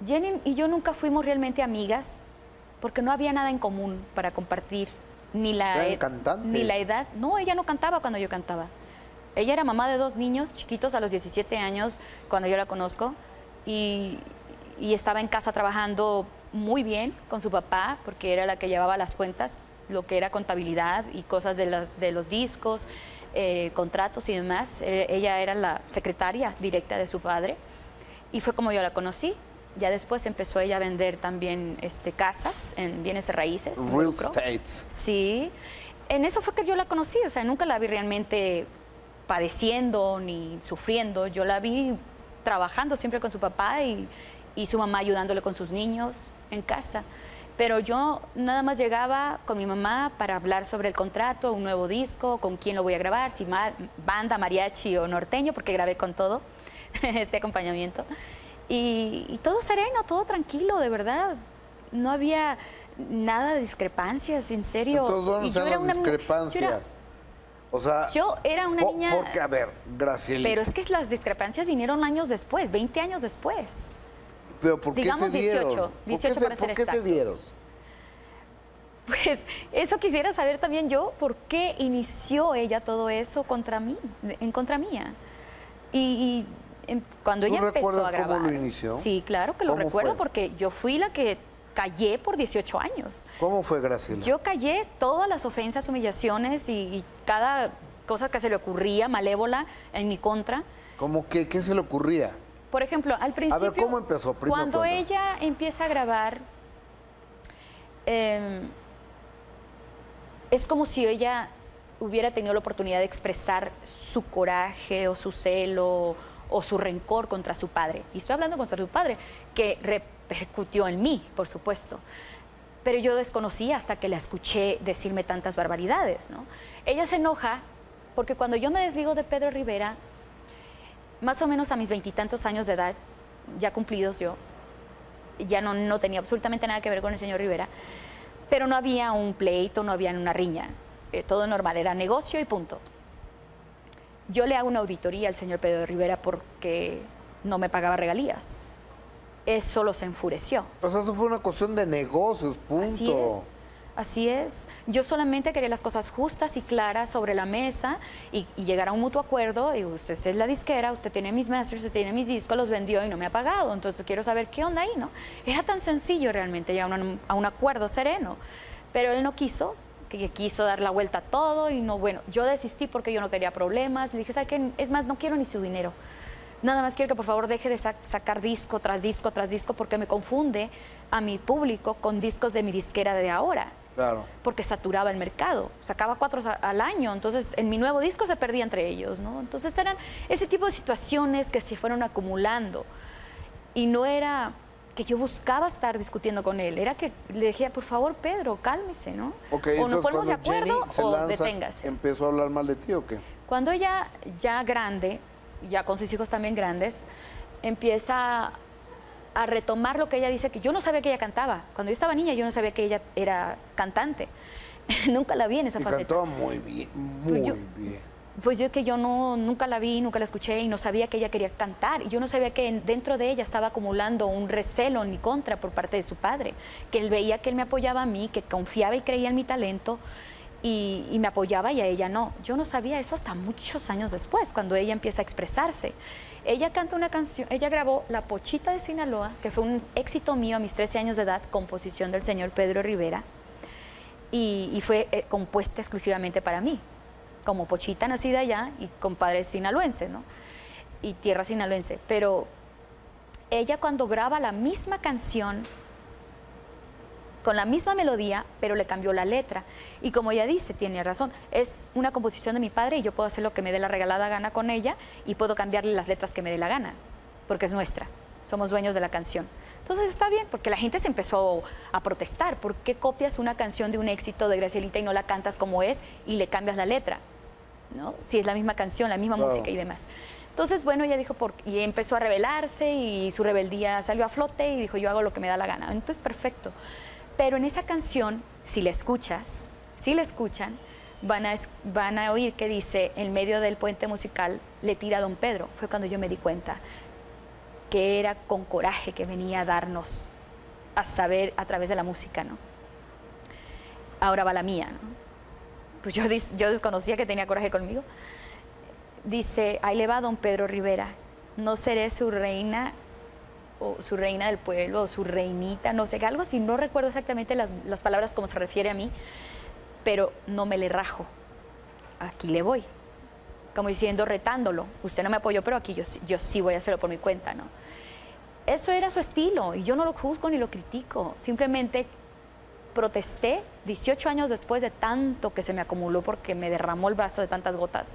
Jenny y yo nunca fuimos realmente amigas, porque no había nada en común para compartir.
¿Eran cantantes?
Ni la edad. No, ella no cantaba cuando yo cantaba. Ella era mamá de 2 niños chiquitos a los 17 años cuando yo la conozco y estaba en casa trabajando muy bien con su papá porque era la que llevaba las cuentas, lo que era contabilidad y cosas de los discos, contratos y demás. Ella era la secretaria directa de su padre y fue como yo la conocí. Ya después empezó ella a vender también casas en bienes de raíces.
Real estates.
Sí. En eso fue que yo la conocí. O sea, nunca la vi realmente padeciendo ni sufriendo. Yo la vi trabajando siempre con su papá y su mamá ayudándole con sus niños en casa. Pero yo nada más llegaba con mi mamá para hablar sobre el contrato, un nuevo disco, con quién lo voy a grabar, si banda, mariachi o norteño, porque grabé con todo este acompañamiento. Y todo sereno, todo tranquilo, de verdad. No había nada de discrepancias, en serio.
Entonces, ¿dónde están las discrepancias? O sea,
yo era una niña...
Porque, a ver, Gracielita.
Pero es que las discrepancias vinieron años después, 20 años después.
¿Pero por qué
Digamos
se dieron?
18 para ser
¿Por qué se
exactos.
dieron?
Pues eso quisiera saber también yo, ¿por qué inició ella todo eso contra mí, en contra mía? Cuando
¿Tú
ella empezó
recuerdas
a grabar...
cómo lo inició?
Sí, claro que lo
¿Cómo
recuerdo
fue?
porque yo fui la que callé por 18 años.
¿Cómo fue, Graciela?
Yo callé todas las ofensas, humillaciones y cada cosa que se le ocurría malévola en mi contra.
¿Cómo que qué se le ocurría?
Por ejemplo, al principio...
A ver, ¿cómo empezó? Primero
Cuando
cuéntame.
ella empieza a grabar, es como si ella hubiera tenido la oportunidad de expresar su coraje o su celo o su rencor contra su padre. Y estoy hablando contra su padre, que repercutió en mí, por supuesto. Pero yo desconocía hasta que la escuché decirme tantas barbaridades, ¿no? Ella se enoja porque cuando yo me desligo de Pedro Rivera, más o menos a mis 20 y tantos años de edad, ya cumplidos yo, ya no tenía absolutamente nada que ver con el señor Rivera, pero no había un pleito, no había una riña, todo normal, era negocio y punto. Yo le hago una auditoría al señor Pedro Rivera porque no me pagaba regalías. Eso los enfureció.
O sea, eso fue una cuestión de negocios, punto.
Así es. Así es. Yo solamente quería las cosas justas y claras sobre la mesa y llegar a un mutuo acuerdo. Y usted es la disquera, usted tiene mis masters, usted tiene mis discos, los vendió y no me ha pagado. Entonces quiero saber qué onda ahí, ¿no? Era tan sencillo realmente llegar a un acuerdo sereno. Pero él no quiso, que quiso dar la vuelta a todo y no, bueno, yo desistí porque yo no quería problemas. Le dije, ¿sabe qué? Es más, no quiero ni su dinero. Nada más quiero que por favor deje de sacar disco tras disco tras disco porque me confunde a mi público con discos de mi disquera de ahora.
Claro.
Porque saturaba el mercado, sacaba 4 al año, entonces en mi nuevo disco se perdía entre ellos, ¿no? Entonces eran ese tipo de situaciones que se fueron acumulando y no era que yo buscaba estar discutiendo con él, era que le dije, por favor, Pedro, cálmese, ¿no?
Okay,
o nos ponemos de
cuando
acuerdo
Jenny se
o
lanza,
deténgase.
¿empezó a hablar mal de ti o qué?
Cuando ella, ya grande, ya con sus hijos también grandes, empieza a retomar lo que ella dice, que yo no sabía que ella cantaba. Cuando yo estaba niña, yo no sabía que ella era cantante. Nunca la vi en esa
Y
faceta.
cantaba muy bien, muy bien.
Pues yo que yo nunca la vi, nunca la escuché y no sabía que ella quería cantar. Y yo no sabía que dentro de ella estaba acumulando un recelo en mi contra por parte de su padre. Que él veía que él me apoyaba a mí, que confiaba y creía en mi talento y me apoyaba y a ella no. Yo no sabía eso hasta muchos años después, cuando ella empieza a expresarse. Ella canta una canción, ella grabó La Pochita de Sinaloa, que fue un éxito mío a mis 13 años de edad, composición del señor Pedro Rivera, y fue compuesta exclusivamente para mí, como pochita nacida allá y con padres sinaloenses, ¿no? Y tierra sinaloense. Pero ella cuando graba la misma canción, con la misma melodía, pero le cambió la letra. Y como ella dice, tiene razón, es una composición de mi padre y yo puedo hacer lo que me dé la regalada gana con ella y puedo cambiarle las letras que me dé la gana, porque es nuestra, somos dueños de la canción. Entonces está bien, porque la gente se empezó a protestar. ¿Por qué copias una canción de un éxito de Gracielita y no la cantas como es y le cambias la letra? ¿No? Si es la misma canción, la misma música y demás. Entonces, bueno, ella dijo, y empezó a rebelarse y su rebeldía salió a flote y dijo, yo hago lo que me da la gana. Entonces, perfecto. Pero en esa canción, si la escuchan, van a oír que dice, en medio del puente musical, le tira a don Pedro. Fue cuando yo me di cuenta que era con coraje que venía a darnos a saber a través de la música, ¿no? Ahora va la mía, ¿no? Pues yo desconocía que tenía coraje conmigo. Dice, ahí le va don Pedro Rivera, no seré su reina o su reina del pueblo, o su reinita, no sé, algo así, no recuerdo exactamente las palabras como se refiere a mí, pero no me le rajo, aquí le voy, como diciendo, retándolo, usted no me apoyó, pero aquí yo sí voy a hacerlo por mi cuenta, ¿no? Eso era su estilo, y yo no lo juzgo ni lo critico, simplemente protesté 18 años después de tanto que se me acumuló porque me derramó el vaso de tantas gotas,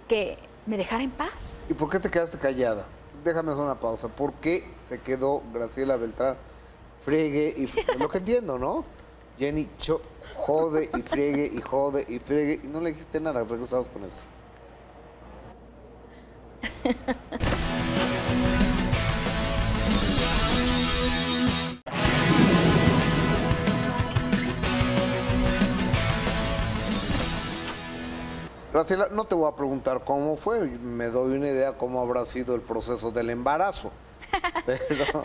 que me dejara en paz.
¿Y por qué te quedaste callada? Déjame hacer una pausa. ¿Por qué se quedó Graciela Beltrán friegue y friegue? Lo que entiendo, ¿no? Jenny jode y friegue y jode y friegue y no le dijiste nada. Regresamos con esto. Graciela, no te voy a preguntar cómo fue, me doy una idea cómo habrá sido el proceso del embarazo, pero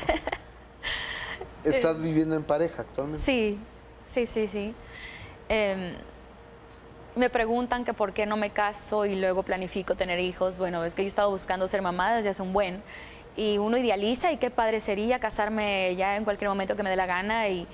¿estás viviendo en pareja actualmente?
Sí. Me preguntan que por qué no me caso y luego planifico tener hijos. Bueno, es que yo estaba buscando ser mamá desde hace un buen. Y uno idealiza y qué padre sería casarme ya en cualquier momento que me dé la gana y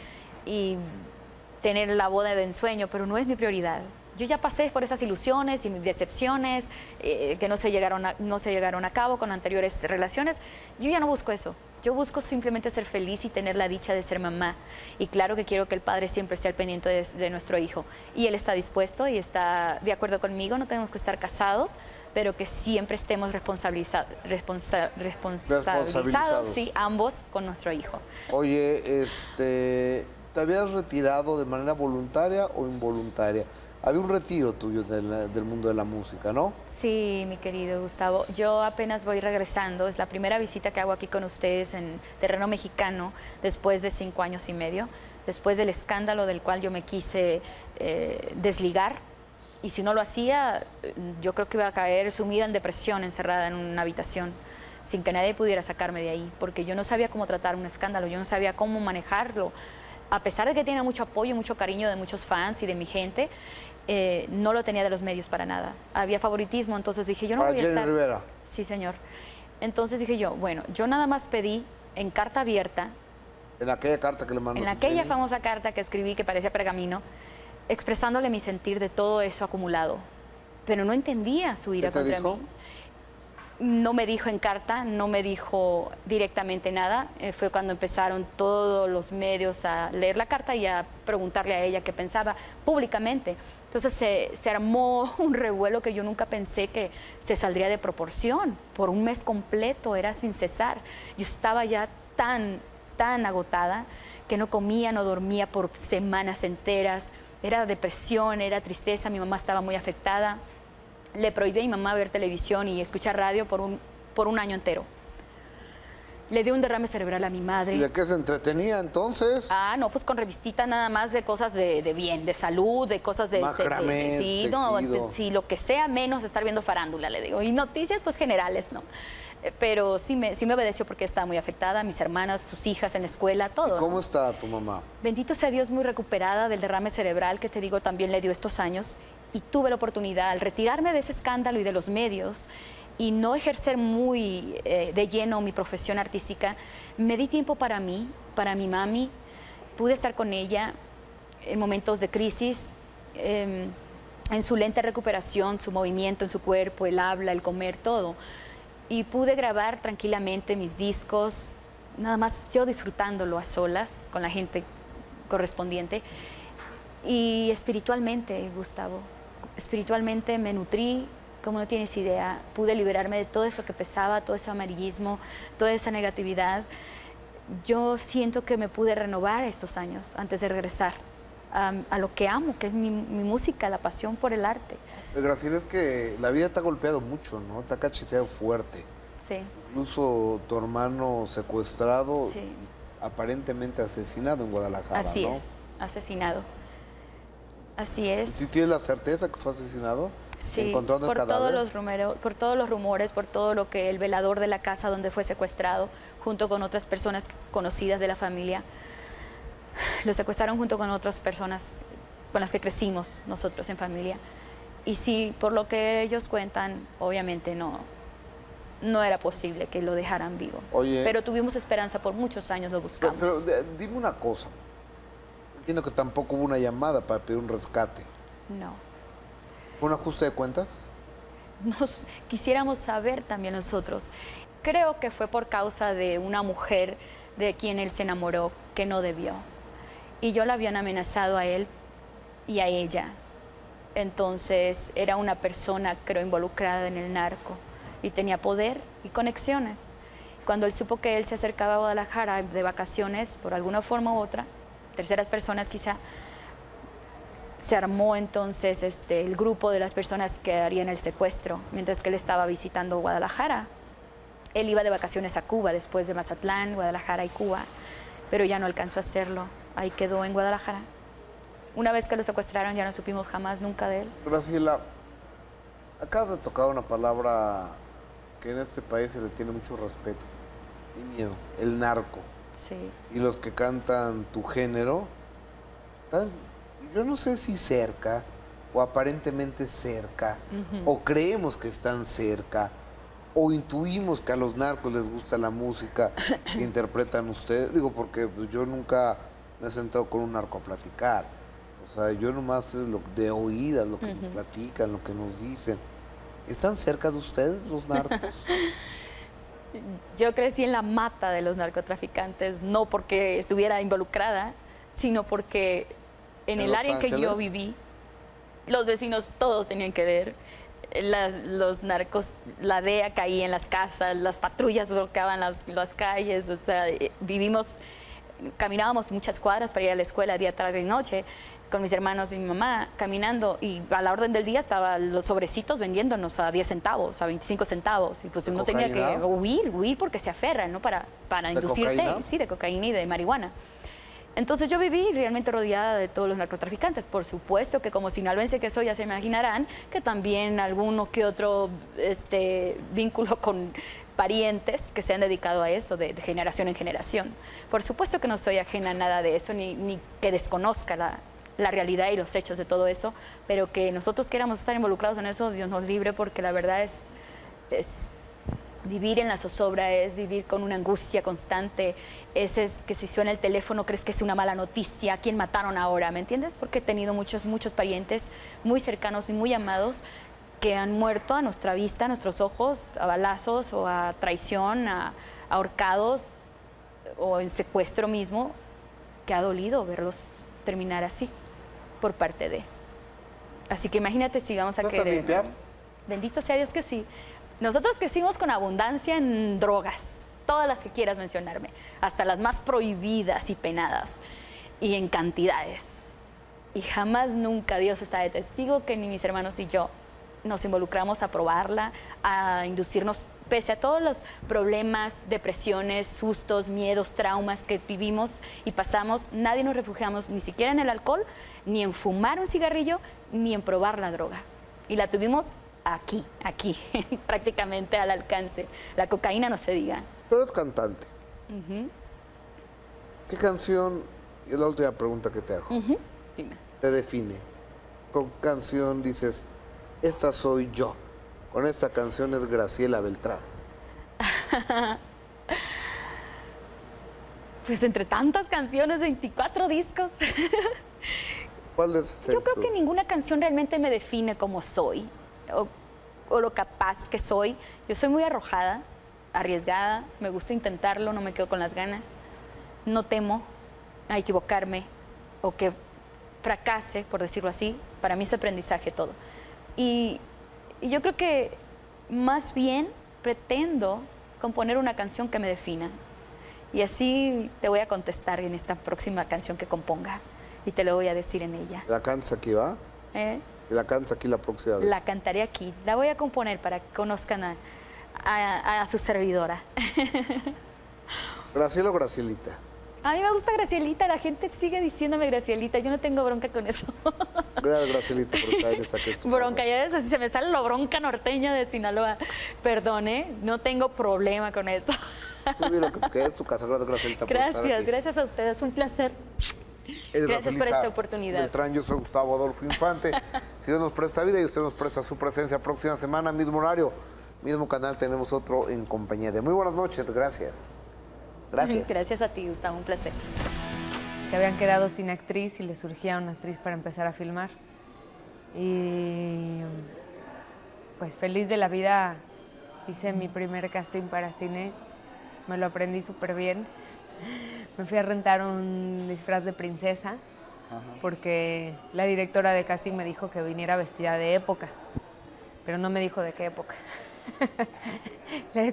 tener la boda de ensueño, pero no es mi prioridad. Yo ya pasé por esas ilusiones y mis decepciones que no se llegaron a cabo con anteriores relaciones. Yo ya no busco eso. Yo busco simplemente ser feliz y tener la dicha de ser mamá. Y claro que quiero que el padre siempre esté al pendiente de nuestro hijo. Y él está dispuesto y está de acuerdo conmigo. No tenemos que estar casados, pero que siempre estemos responsabilizados, sí, ambos con nuestro hijo.
Oye, ¿te habías retirado de manera voluntaria o involuntaria? Había un retiro tuyo del mundo de la música, ¿no?
Sí, mi querido Gustavo. Yo apenas voy regresando. Es la primera visita que hago aquí con ustedes en terreno mexicano después de 5 años y medio, después del escándalo del cual yo me quise desligar. Y si no lo hacía, yo creo que iba a caer sumida en depresión, encerrada en una habitación, sin que nadie pudiera sacarme de ahí, porque yo no sabía cómo tratar un escándalo, yo no sabía cómo manejarlo. A pesar de que tiene mucho apoyo y mucho cariño de muchos fans y de mi gente, no lo tenía de los medios para nada. Había favoritismo, entonces dije, yo no voy a estar...
Jenny Rivera.
Sí, señor. Entonces dije yo, bueno, yo nada más pedí en carta abierta...
En aquella carta que le mandaste.
En aquella famosa carta que escribí, que parecía pergamino, expresándole mi sentir de todo eso acumulado. Pero no entendía su ira contra mí. No me dijo en carta, no me dijo directamente nada. Fue cuando empezaron todos los medios a leer la carta y a preguntarle a ella qué pensaba públicamente. Entonces se armó un revuelo que yo nunca pensé que se saldría de proporción. Por un mes completo, era sin cesar. Yo estaba ya tan agotada que no comía, no dormía por semanas enteras. Era depresión, era tristeza, mi mamá estaba muy afectada. Le prohibí a mi mamá ver televisión y escuchar radio por un año entero. Le dio un derrame cerebral a mi madre.
¿Y de qué se entretenía entonces?
Ah, no, pues con revistitas nada más de cosas de bien, de salud, de cosas de...
Macramé,
sí, no, sí, lo que sea menos estar viendo farándula, le digo. Y noticias, pues generales, ¿no? Pero sí me obedeció porque estaba muy afectada, mis hermanas, sus hijas en la escuela, todo.
¿Y cómo
¿no?
está tu mamá?
Bendito sea Dios, muy recuperada del derrame cerebral que te digo también le dio estos años. Y tuve la oportunidad, al retirarme de ese escándalo y de los medios, y no ejercer muy de lleno mi profesión artística, me di tiempo para mí, para mi mami. Pude estar con ella en momentos de crisis, en su lenta recuperación, su movimiento en su cuerpo, el habla, el comer, todo. Y pude grabar tranquilamente mis discos, nada más yo disfrutándolo a solas, con la gente correspondiente. Y espiritualmente, Gustavo, espiritualmente me nutrí, como no tienes idea. Pude liberarme de todo eso que pesaba, todo ese amarillismo, toda esa negatividad. Yo siento que me pude renovar estos años antes de regresar a lo que amo, que es mi música, la pasión por el arte.
Graciela, es que la vida te ha golpeado mucho, ¿no? Te ha cacheteado fuerte.
Sí.
Incluso tu hermano secuestrado,
Sí.
aparentemente asesinado en Guadalajara,
Así
¿no?
es, asesinado. Así es.
¿Sí tienes la certeza que fue asesinado?
Sí,
¿Encontrando el cadáver?
por todos los rumores, por todo lo que el velador de la casa donde fue secuestrado, junto con otras personas conocidas de la familia, lo secuestraron junto con otras personas con las que crecimos nosotros en familia. Y sí, por lo que ellos cuentan, obviamente no era posible que lo dejaran vivo.
Oye,
pero tuvimos esperanza, por muchos años lo buscamos.
Pero dime una cosa. Entiendo que tampoco hubo una llamada para pedir un rescate.
No.
¿Fue un ajuste de cuentas?
Quisiéramos saber también nosotros. Creo que fue por causa de una mujer de quien él se enamoró que no debió. Y yo la habían amenazado a él y a ella. Entonces era una persona, creo, involucrada en el narco y tenía poder y conexiones. Cuando él supo que él se acercaba a Guadalajara de vacaciones, por alguna forma u otra, terceras personas quizá, se armó entonces el grupo de las personas que harían el secuestro, mientras que él estaba visitando Guadalajara. Él iba de vacaciones a Cuba, después de Mazatlán, Guadalajara y Cuba, pero ya no alcanzó a hacerlo. Ahí quedó en Guadalajara. Una vez que lo secuestraron ya no supimos jamás nunca de él.
Graciela, acabas de tocar una palabra que en este país se le tiene mucho respeto y miedo, el narco.
Sí.
Y los que cantan tu género, están, yo no sé si cerca o aparentemente cerca, o creemos que están cerca, o intuimos que a los narcos les gusta la música que interpretan ustedes? Digo, porque pues, yo nunca me he sentado con un narco a platicar. O sea, yo nomás de oídas, lo que nos platican, lo que nos dicen. ¿Están cerca de ustedes los narcos?
Yo crecí en la mata de los narcotraficantes, no porque estuviera involucrada, sino porque en el área en que yo viví, los vecinos todos tenían que ver. Los narcos, la DEA caía en las casas, las patrullas bloqueaban las calles, o sea, caminábamos muchas cuadras para ir a la escuela día, tarde y noche, con mis hermanos y mi mamá caminando, y a la orden del día estaban los sobrecitos vendiéndonos a 10 centavos, a 25 centavos, y pues uno tenía que huir porque se aferran, ¿no? Para inducirte, sí, de cocaína y de marihuana. Entonces yo viví realmente rodeada de todos los narcotraficantes. Por supuesto que como sinaloense que soy, ya se imaginarán que también alguno que otro vínculo con parientes que se han dedicado a eso de generación en generación. Por supuesto que no soy ajena a nada de eso, ni que desconozca la realidad y los hechos de todo eso, pero que nosotros queramos estar involucrados en eso, Dios nos libre, porque la verdad es vivir en la zozobra, es vivir con una angustia constante, es que si suena el teléfono crees que es una mala noticia, ¿a quién mataron ahora? ¿Me entiendes? Porque he tenido muchos parientes muy cercanos y muy amados que han muerto a nuestra vista, a nuestros ojos, a balazos o a traición, a ahorcados o en secuestro mismo, que ha dolido verlos terminar así por parte de. Así que imagínate si vamos a querer.
Limpiar?
Bendito sea Dios que sí. Nosotros crecimos con abundancia en drogas, todas las que quieras mencionarme, hasta las más prohibidas y penadas, y en cantidades. Y jamás nunca Dios está de testigo que ni mis hermanos y yo nos involucramos a probarla, a inducirnos, pese a todos los problemas, depresiones, sustos, miedos, traumas que vivimos y pasamos, nadie nos refugiamos ni siquiera en el alcohol, ni en fumar un cigarrillo, ni en probar la droga. Y la tuvimos aquí, prácticamente al alcance. La cocaína no se diga.
Tú eres cantante. ¿Qué canción, y es la última pregunta que te hago,
Dime.
te define? ¿Con qué canción dices, esta soy yo? Con esta canción es Graciela Beltrán.
Pues entre tantas canciones, 24 discos.
¿Cuál es
Yo creo que ninguna canción realmente me define como soy o lo capaz que soy. Yo soy muy arrojada, arriesgada, me gusta intentarlo, no me quedo con las ganas. No temo a equivocarme o que fracase, por decirlo así. Para mí es aprendizaje todo. Y yo creo que más bien pretendo componer una canción que me defina. Y así te voy a contestar en esta próxima canción que componga. Y te lo voy a decir en ella.
¿La cantas aquí, va? ¿La cantas aquí la próxima vez?
La cantaré aquí. La voy a componer para que conozcan a su servidora.
¿Graciela o Gracielita?
A mí me gusta Gracielita. La gente sigue diciéndome Gracielita. Yo no tengo bronca con eso.
Gracias, Gracielita, por estar en esa que es tu
bronca,
casa.
ya es así, se me sale la bronca norteña de Sinaloa. Perdone, no tengo problema con eso.
Tú di lo que tú quieras, tu casa. Gracias, Gracielita, por estar aquí.
Gracias a ustedes. Un placer. Gracias por esta oportunidad.
Beltrán, yo soy Gustavo Adolfo Infante. Si Dios nos presta vida y usted nos presta su presencia, próxima semana, mismo horario, mismo canal, tenemos otro En Compañía de. Muy buenas noches, gracias. Gracias.
Gracias a ti, Gustavo, un placer.
Se habían quedado sin actriz y le surgía una actriz para empezar a filmar. Y pues feliz de la vida hice mi primer casting para cine. Me lo aprendí súper bien. Me fui a rentar un disfraz de princesa porque la directora de casting me dijo que viniera vestida de época, pero no me dijo de qué época.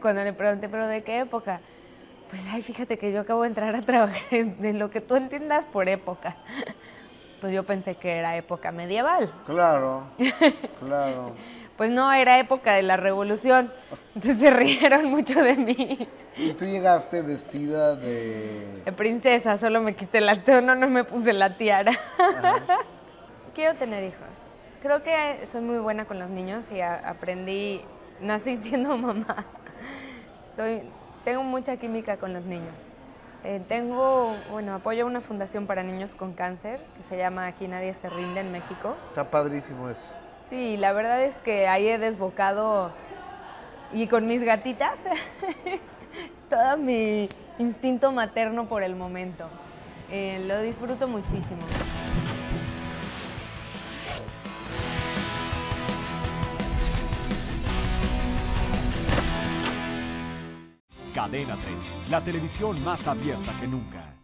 Cuando le pregunté, ¿pero de qué época? Pues, ay, fíjate que yo acabo de entrar a trabajar en lo que tú entiendas por época. Pues yo pensé que era época medieval.
Claro, claro.
Pues no, era época de la revolución. Entonces se rieron mucho de mí.
¿Y tú llegaste vestida de...?
De princesa, solo me quité no me puse la tiara. Quiero tener hijos. Creo que soy muy buena con los niños y nací siendo mamá. Tengo mucha química con los niños. Apoyo una fundación para niños con cáncer que se llama Aquí Nadie Se Rinde en México.
Está padrísimo eso.
Sí, la verdad es que ahí he desbocado y con mis gatitas todo mi instinto materno por el momento. Lo disfruto muchísimo.
Cadena 30, la televisión más abierta que nunca.